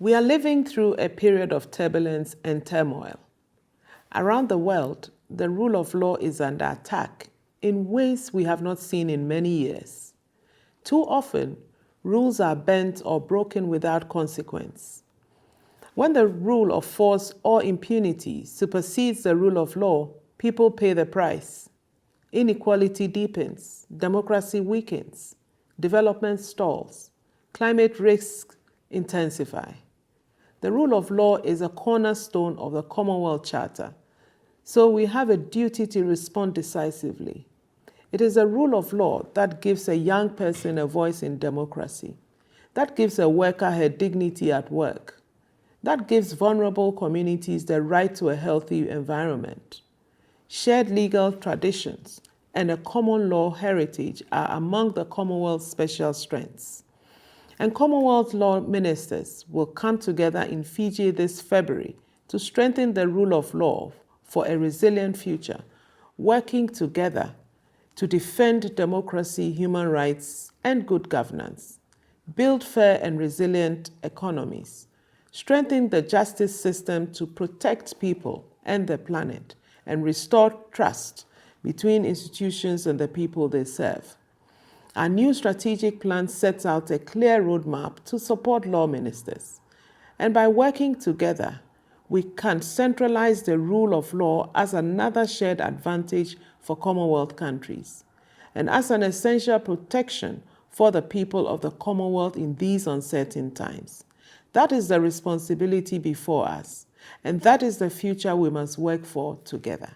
We are living through a period of turbulence and turmoil. Around the world, the rule of law is under attack in ways we have not seen in many years. Too often, rules are bent or broken without consequence. When the rule of force or impunity supersedes the rule of law, people pay the price. Inequality deepens, democracy weakens, development stalls, climate risks intensify. The rule of law is a cornerstone of the Commonwealth Charter, so we have a duty to respond decisively. It is a rule of law that gives a young person a voice in democracy, that gives a worker her dignity at work, that gives vulnerable communities the right to a healthy environment. Shared legal traditions and a common law heritage are among the Commonwealth's special strengths. And Commonwealth Law Ministers will come together in Fiji this February to strengthen the rule of law for a resilient future, working together to defend democracy, human rights, and good governance, build fair and resilient economies, strengthen the justice system to protect people and the planet, and restore trust between institutions and the people they serve. Our new strategic plan sets out a clear roadmap to support law ministers. And by working together, we can centralize the rule of law as another shared advantage for Commonwealth countries and as an essential protection for the people of the Commonwealth in these uncertain times. That is the responsibility before us, and that is the future we must work for together.